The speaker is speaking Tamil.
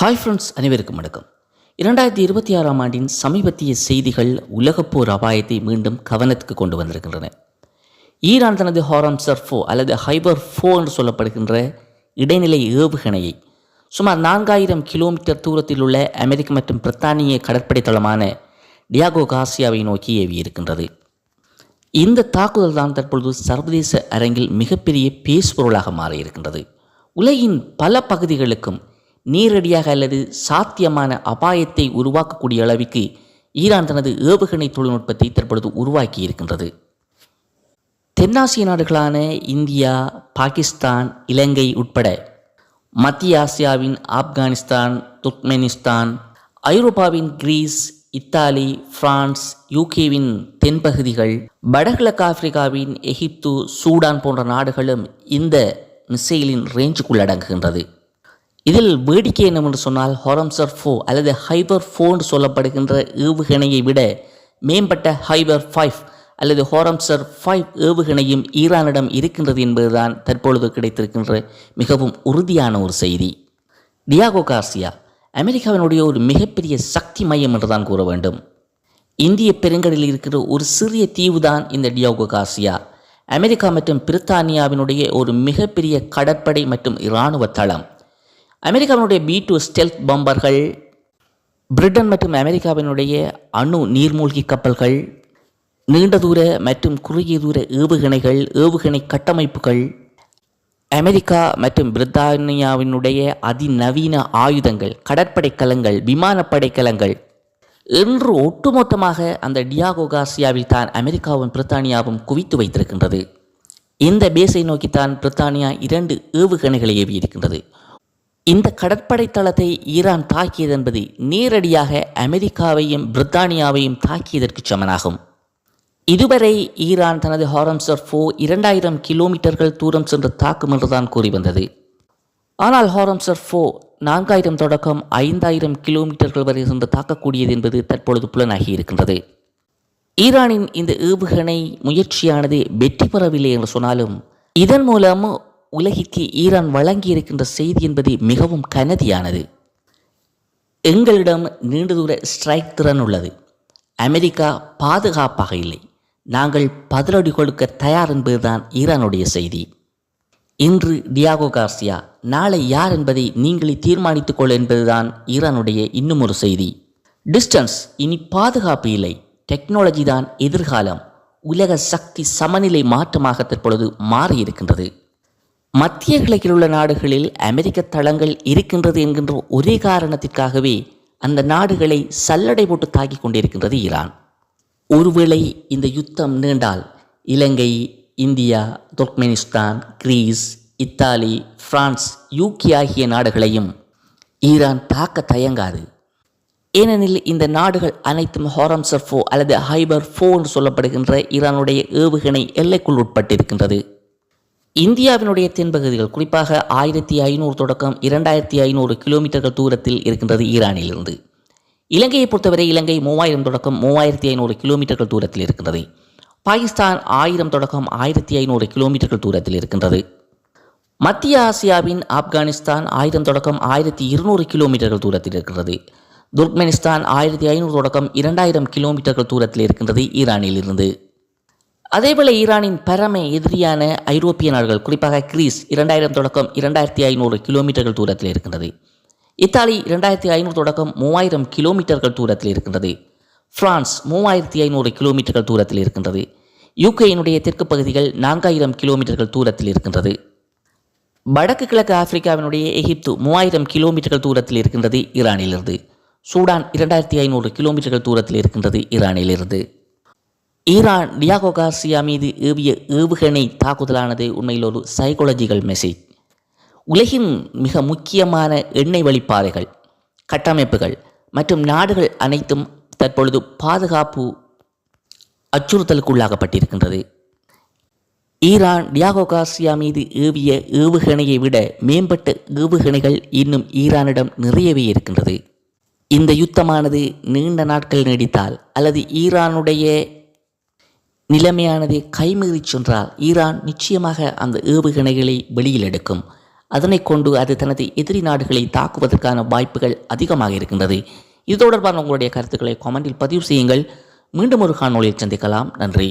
ஹாய் ஃப்ரெண்ட்ஸ், அனைவருக்கும் வணக்கம். 2026ஆம் ஆண்டின் சமீபத்திய செய்திகள் உலகப்போர் அபாயத்தை மீண்டும் கவனத்துக்கு கொண்டு வந்திருக்கின்றன. ஈரான் தனது ஹாரம்சர் 4 அல்லது ஹைபர் 4 என்று சொல்லப்படுகின்ற இடைநிலை ஏவுகணையை சுமார் 4000 கிலோமீட்டர் தூரத்தில் உள்ள அமெரிக்க மற்றும் பிரித்தானிய கடற்படை தளமான டியாகோ கார்சியாவை நோக்கி ஏவியிருக்கின்றது. இந்த தாக்குதல் தான் தற்பொழுது சர்வதேச அரங்கில் மிகப்பெரிய பேசுபொருளாக மாறியிருக்கின்றது. உலகின் பல பகுதிகளுக்கும் நேரடியாக அல்லது சாத்தியமான அபாயத்தை உருவாக்கக்கூடிய அளவிற்கு ஈரான் தனது ஏவுகணை தொழில்நுட்பத்தை தற்பொழுது உருவாக்கி இருக்கின்றது. தென்னாசிய நாடுகளான இந்தியா, பாகிஸ்தான், இலங்கை உட்பட மத்திய ஆசியாவின் ஆப்கானிஸ்தான், துர்க்மெனிஸ்தான், ஐரோப்பாவின் கிரீஸ், இத்தாலி, பிரான்ஸ், யூகேவின் தென்பகுதிகள், வடகிழக்கு ஆப்பிரிக்காவின் எகிப்து, சூடான் போன்ற நாடுகளும் இந்த மிசைலின் ரேஞ்சுக்குள் அடங்குகின்றது. இதில் வேடிக்கை என்னவென்று சொன்னால், ஹாரம்சர் 4 அல்லது ஹைபர் 4 என்று சொல்லப்படுகின்ற ஏவுகணையை விட மேம்பட்ட ஹைபர் 5 அல்லது ஹாரம்சர் 5 ஏவுகணையும் ஈரானிடம் இருக்கின்றது என்பதுதான் தற்பொழுது கிடைத்திருக்கின்ற மிகவும் உறுதியான ஒரு செய்தி. டியாகோ கார்சியா அமெரிக்காவினுடைய ஒரு மிகப்பெரிய சக்தி மையம் என்றுதான் கூற வேண்டும். இந்திய பெருங்கடலில் இருக்கிற ஒரு சிறிய தீவு தான் இந்த டியாகோ கார்சியா. அமெரிக்கா மற்றும் பிரித்தானியாவினுடைய ஒரு மிகப்பெரிய கடற்படை மற்றும் இராணுவ தளம். அமெரிக்காவினுடைய B-2 ஸ்டெல்த் பாம்பர்கள், பிரிட்டன் மற்றும் அமெரிக்காவினுடைய அணு நீர்மூழ்கி கப்பல்கள், நீண்ட தூர மற்றும் குறுகிய தூர ஏவுகணைகள், ஏவுகணை கட்டமைப்புகள், அமெரிக்கா மற்றும் பிரித்தானியாவினுடைய அதிநவீன ஆயுதங்கள், கடற்படை கலங்கள், விமானப்படை கலங்கள் என்று ஒட்டுமொத்தமாக அந்த டியாகோ கார்சியாவில் தான் அமெரிக்காவும் பிரித்தானியாவும் குவித்து வைத்திருக்கின்றது. இந்த பேஸை நோக்கித்தான் பிரித்தானியா 2 ஏவுகணைகளை ஏவியிருக்கின்றது. இந்த கடற்படை தளத்தை ஈரான் தாக்கியது என்பது நேரடியாக அமெரிக்காவையும் பிரித்தானியாவையும் தாக்கியதற்கு சமனாகும். இதுவரை ஈரான் தனது ஹாரம்சர் 4 2000 கிலோமீட்டர்கள் தூரம் சென்று தாக்கும் என்றுதான் கூறி வந்தது. ஆனால் ஹாரம்சர் 4 4000 தொடக்கம் 5000 கிலோமீட்டர்கள் வரை சென்று தாக்கக்கூடியது என்பது தற்பொழுது புலனாகி இருக்கின்றது. ஈரானின் இந்த ஏவுகணை முயற்சியானது வெற்றி பெறவில்லை என்று சொன்னாலும், இதன் மூலம் உலகிற்கு ஈரான் வழங்கியிருக்கின்ற செய்தி என்பது மிகவும் கனதியானது. எங்களிடம் நீண்ட தூர ஸ்ட்ரைக் திறன் உள்ளது, அமெரிக்கா பாதுகாப்பாக இல்லை, நாங்கள் பதிலடி கொடுக்க தயார் என்பதுதான் ஈரானுடைய செய்தி. இன்று டியாகோ கார்சியா, நாளை யார் என்பதை நீங்களே தீர்மானித்துக் கொள்ள என்பதுதான் ஈரானுடைய இன்னும் ஒரு செய்தி. டிஸ்டன்ஸ் இனி பாதுகாப்பு இல்லை, டெக்னாலஜி தான் எதிர்காலம். உலக சக்தி சமநிலை மாற்றமாக தற்பொழுது மாறியிருக்கின்றது. மத்திய கிழக்கில் உள்ள நாடுகளில் அமெரிக்க தளங்கள் இருக்கின்றது என்கின்ற ஒரே காரணத்திற்காகவே அந்த நாடுகளை சல்லடை போட்டு தாக்கிக் கொண்டிருக்கின்றது ஈரான். ஒருவேளை இந்த யுத்தம் நீண்டால் Ilankai, India, Turkmenistan, Greece, Italy, France, UK ஆகிய நாடுகளையும் ஈரான் தாக்க தயங்காது. ஏனெனில் இந்த நாடுகள் அனைத்தும் ஹாரம்சர் 4 அல்லது ஹைபர் 4 என்று சொல்லப்படுகின்ற ஈரானுடைய ஏவுகணை எல்லைக்குள் உட்பட்டிருக்கின்றது. இந்தியாவினுடைய தென்பகுதிகள் குறிப்பாக 1500 தொடக்கம் 2500 கிலோமீட்டர்கள் தூரத்தில் இருக்கின்றது ஈரானிலிருந்து. இலங்கையை பொறுத்தவரை இலங்கை 3000 தொடக்கம் 3500 கிலோமீட்டர்கள் தூரத்தில் இருக்கின்றது. பாகிஸ்தான் 1000 தொடக்கம் 1500 கிலோமீட்டர்கள் தூரத்தில் இருக்கின்றது. மத்திய ஆசியாவின் ஆப்கானிஸ்தான் 1000 தொடக்கம் 1200 கிலோமீட்டர்கள் தூரத்தில் இருக்கிறது. துர்க்மெனிஸ்தான் 1500 தொடக்கம் 2000 கிலோமீட்டர்கள் தூரத்தில் இருக்கின்றது ஈரானிலிருந்து. அதேபோல ஈரானின் பரம எதிரியான ஐரோப்பிய நாடுகள் குறிப்பாக கிரீஸ் 2000 தொடக்கம் 2500 கிலோமீட்டர்கள் தூரத்தில் இருக்கின்றது. இத்தாலி 2500 தொடக்கம் 3000 கிலோமீட்டர்கள் தூரத்தில் இருக்கின்றது. பிரான்ஸ் 3500 கிலோமீட்டர்கள் தூரத்தில் இருக்கின்றது. யூகேயினுடைய தெற்கு பகுதிகள் 4000 கிலோமீட்டர்கள் தூரத்தில் இருக்கின்றது. வடக்கு கிழக்கு ஆப்பிரிக்காவினுடைய எகிப்து 3000 கிலோமீட்டர்கள் தூரத்தில் இருக்கின்றது ஈரானிலிருந்து. சூடான் 2500 கிலோமீட்டர்கள் தூரத்தில் இருக்கின்றது ஈரானிலிருந்து. ஈரான் டியாகோ கார்சியா மீது ஏவிய ஏவுகணை தாக்குதலானது உண்மையில் ஒரு சைக்காலஜிக்கல் மெசேஜ். உலகின் மிக முக்கியமான எண்ணெய் வழிப்பாதைகள், கட்டமைப்புகள் மற்றும் நாடுகள் அனைத்தும் தற்பொழுது பாதுகாப்பு அச்சுறுத்தலுக்குள்ளாகப்பட்டிருக்கின்றது. ஈரான் டியாகோ கார்சியா மீது ஏவிய ஏவுகணையை விட மேம்பட்ட ஏவுகணைகள் இன்னும் ஈரானிடம் நிறையவே இருக்கின்றது. இந்த யுத்தமானது நீண்ட நாட்கள் நீடித்தால் அல்லது ஈரானுடைய நிலைமையானது கைமீறி சென்றால் ஈரான் நிச்சயமாக அந்த ஏவுகணைகளை வெளியில் எடுக்கும். அதனை கொண்டு அது தனது எதிரி நாடுகளை தாக்குவதற்கான வாய்ப்புகள் அதிகமாக இருக்கின்றது. இது தொடர்பான உங்களுடைய கருத்துக்களை கமெண்டில் பதிவு செய்யுங்கள். மீண்டும் ஒரு காணொளியில் சந்திக்கலாம். நன்றி.